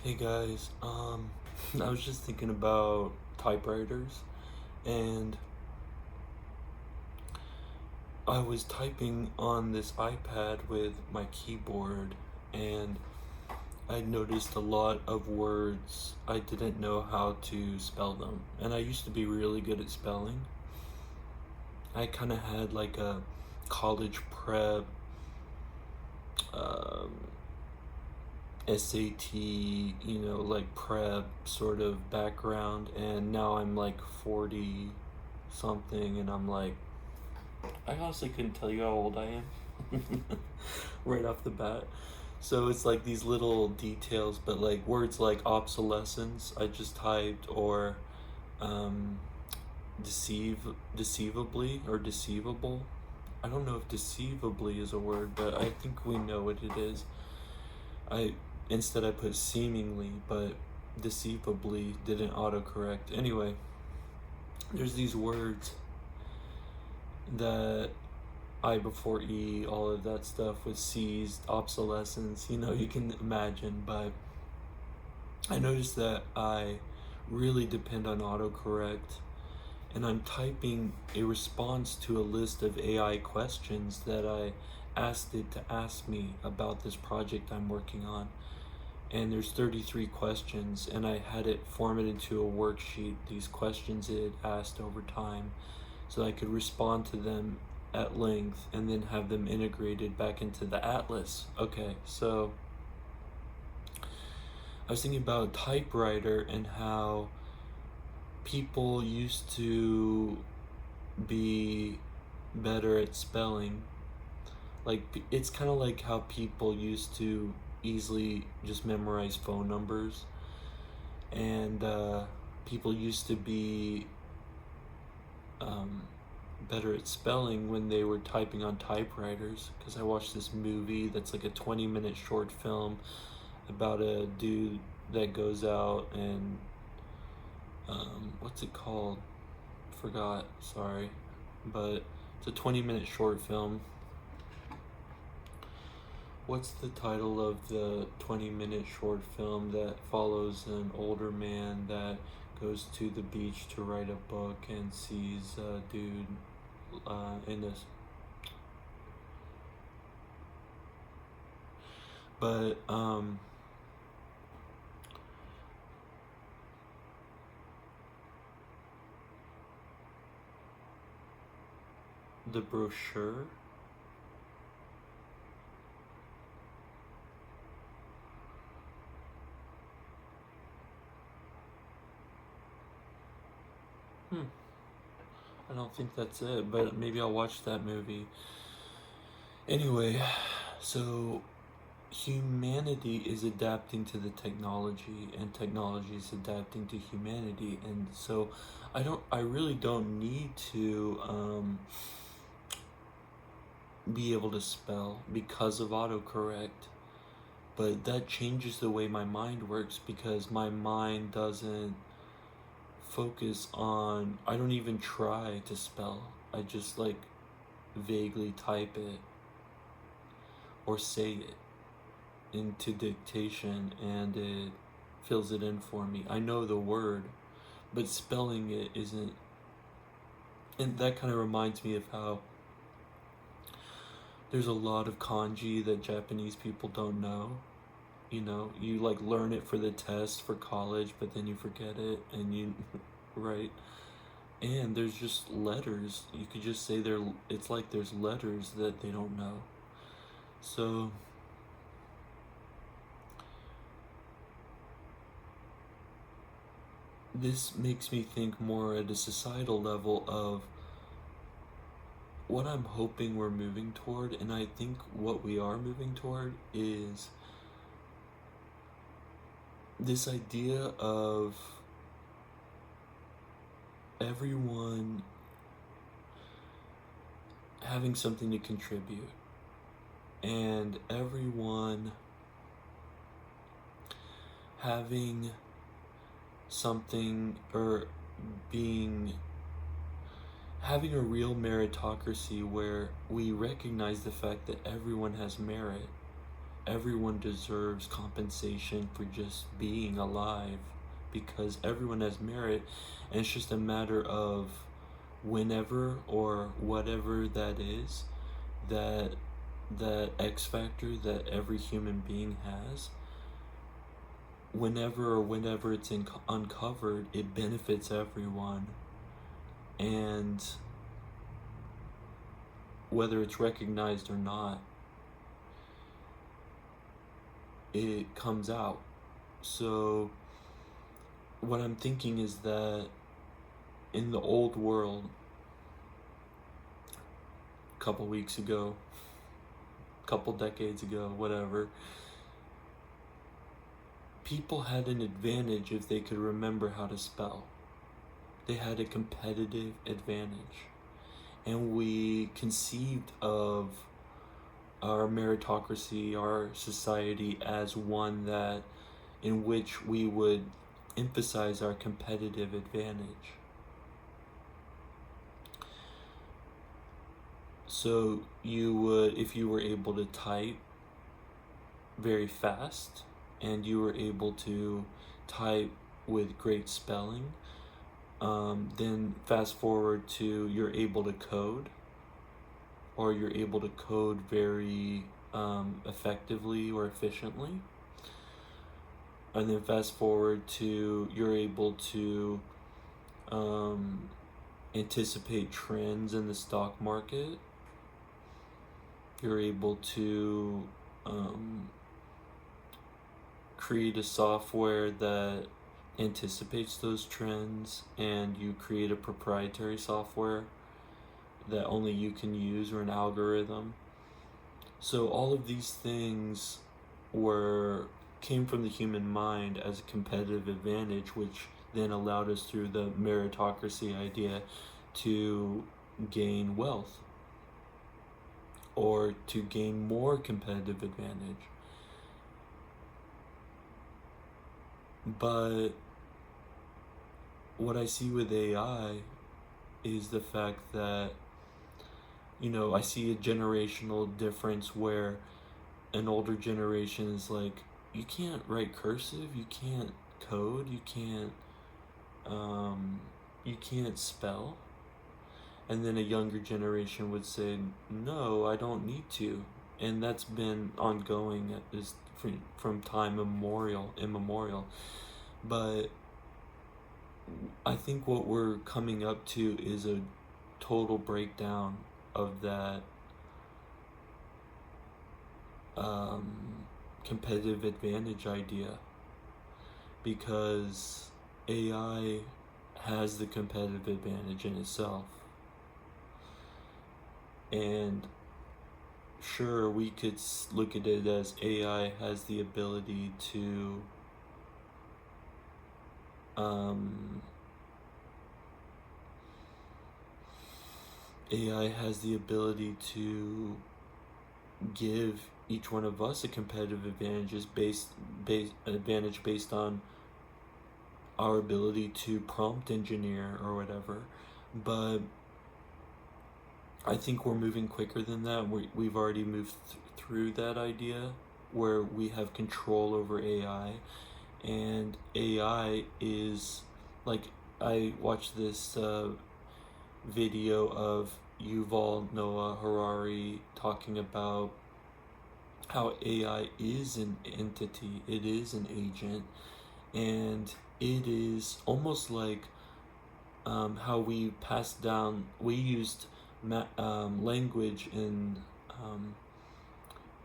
Hey guys, I was just thinking about typewriters, and I was typing on this iPad with my keyboard, and I noticed a lot of words I didn't know how to spell them. And I used to be really good at spelling. I kind of had like a college prep, um, SAT, like prep sort of background, and now I'm like 40 something, and I'm like, I honestly couldn't tell you how old I am right off the bat. So it's like these little details, but like words like obsolescence, I just typed, or um, deceivably, or deceivable. I don't know if deceivably is a word, but I think we know what it is. I Instead I put seemingly, but deceivably didn't autocorrect. Anyway, there's these words that I before E, all of that stuff was seized, obsolescence, you can imagine, but I noticed that I really depend on autocorrect, and I'm typing a response to a list of AI questions that I asked it to ask me about this project I'm working on. And there's 33 questions, and I had it formatted into a worksheet, these questions it had asked over time, so I could respond to them at length and then have them integrated back into the atlas. Okay, so I was thinking about typewriter and how people used to be better at spelling. Like, it's kind of like how people used to easily just memorize phone numbers, and people used to be um, better at spelling when they were typing on typewriters. Because I watched this movie that's like a 20-minute short film about a dude that goes out and what's it called? Forgot, sorry, but it's a 20-minute short film. What's the title of the 20-minute short film that follows an older man that goes to the beach to write a book and sees a dude in this? But the brochure. I don't think that's it, but maybe I'll watch that movie. Anyway, so humanity is adapting to the technology, and technology is adapting to humanity, and so I really don't need to be able to spell because of autocorrect, but that changes the way my mind works, because my mind doesn't focus on, I don't even try to spell. I just like vaguely type it or say it into dictation, and it fills it in for me. I know the word, but spelling it isn't. And that kind of reminds me of how there's a lot of kanji that Japanese people don't know. You like learn it for the test for college, but then you forget it, and you right. And there's just letters. You could just say it's like there's letters that they don't know. So this makes me think more at a societal level of what I'm hoping we're moving toward, and I think what we are moving toward is this idea of everyone having something to contribute, and everyone having something, or being having a real meritocracy where we recognize the fact that everyone has merit. everyone deserves compensation for just being alive, because everyone has merit, and it's just a matter of whenever or whatever that is, that that X factor that every human being has, whenever it's uncovered, it benefits everyone. And whether it's recognized or not, it comes out. So what I'm thinking is that in the old world, a couple weeks ago, couple decades ago, whatever, people had an advantage if they could remember how to spell. They had a competitive advantage. And we conceived of our meritocracy, our society, as one that in which we would emphasize our competitive advantage. So you would, if you were able to type very fast and you were able to type with great spelling, then fast forward to you're able to code, or you're able to code very effectively or efficiently. And then fast forward to you're able to anticipate trends in the stock market. You're able to create a software that anticipates those trends, and you create a proprietary software that only you can use, or an algorithm. So all of these things came from the human mind as a competitive advantage, which then allowed us, through the meritocracy idea, to gain wealth or to gain more competitive advantage. But what I see with AI is the fact that, I see a generational difference where an older generation is like, you can't write cursive, you can't code, you can't spell. And then a younger generation would say, no, I don't need to. And that's been ongoing from time immemorial. But I think what we're coming up to is a total breakdown of that competitive advantage idea, because AI has the competitive advantage in itself. And sure, we could look at it as AI has the ability to give each one of us a competitive advantage based on our ability to prompt engineer or whatever. But I think we're moving quicker than that. We've already moved through that idea where we have control over AI. And AI is, like, I watched this video of Yuval Noah Harari talking about how AI is an entity, it is an agent, and it is almost like how we used language in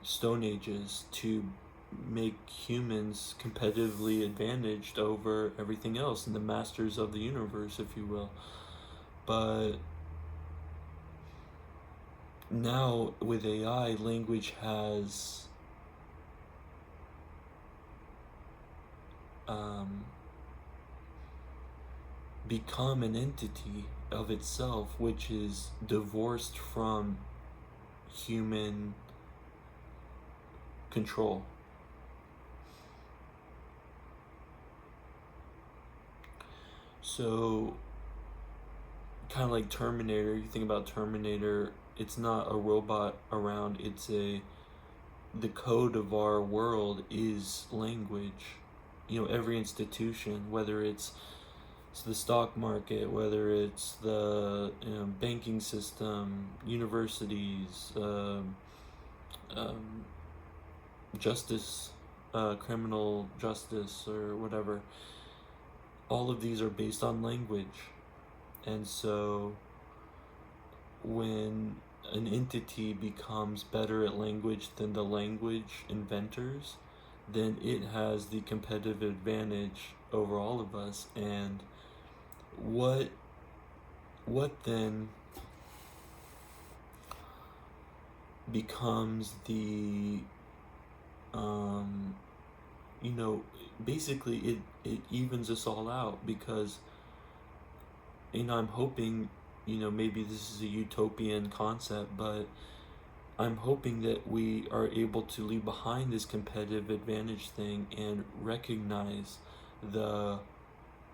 Stone Ages to make humans competitively advantaged over everything else, and the masters of the universe, if you will. But now with AI, language has become an entity of itself, which is divorced from human control. So, kind of like Terminator, you think about Terminator, it's not a robot around, it's a the code of our world is language. Every institution, whether it's the stock market, whether it's the banking system, universities, um, justice, criminal justice, or whatever, all of these are based on language. And so when an entity becomes better at language than the language inventors, then it has the competitive advantage over all of us. And what then becomes the you know basically it evens us all out, because I'm hoping, maybe this is a utopian concept, but I'm hoping that we are able to leave behind this competitive advantage thing and recognize the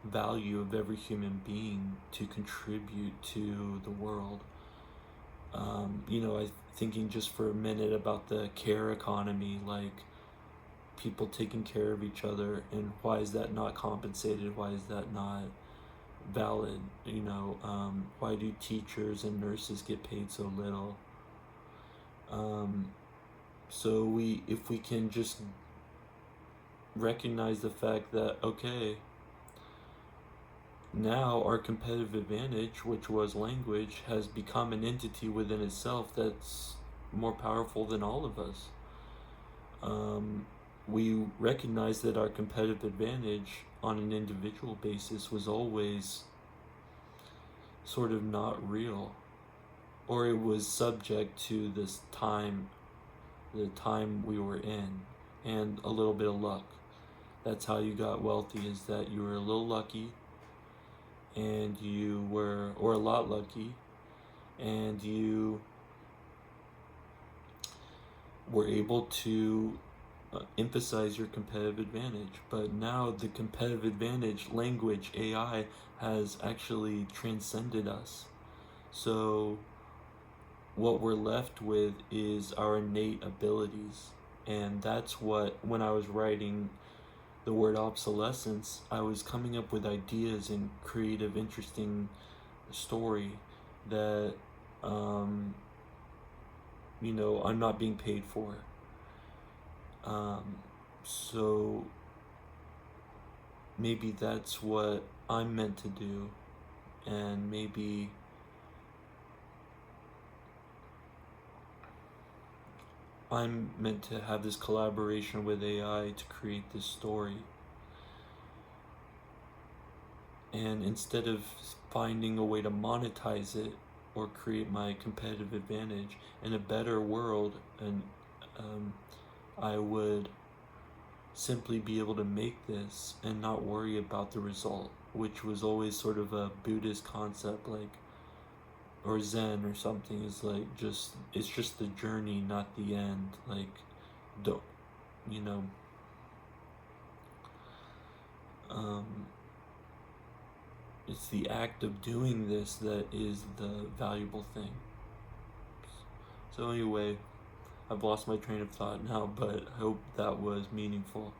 value of every human being to contribute to the world. I thinking just for a minute about the care economy, like people taking care of each other, and why is that not compensated? Why is that not valid? Why do teachers and nurses get paid so little? So if we can just recognize the fact that, okay, now our competitive advantage, which was language, has become an entity within itself that's more powerful than all of us. We recognize that our competitive advantage on an individual basis was always sort of not real, or it was subject to this time, the time we were in, and a little bit of luck. That's how you got wealthy, is that you were a little lucky, and or a lot lucky, and you were able to emphasize your competitive advantage. But now the competitive advantage, language, AI, has actually transcended us. So what we're left with is our innate abilities. And that's what, when I was writing the word obsolescence, I was coming up with ideas and creative, interesting story that I'm not being paid for. So maybe that's what I'm meant to do, and maybe I'm meant to have this collaboration with AI to create this story. And instead of finding a way to monetize it or create my competitive advantage in a better world, and I would simply be able to make this and not worry about the result, which was always sort of a Buddhist concept, like, or Zen or something. Is like, it's just the journey, not the end. Like, don't it's the act of doing this that is the valuable thing. So anyway, I've lost my train of thought now, but I hope that was meaningful.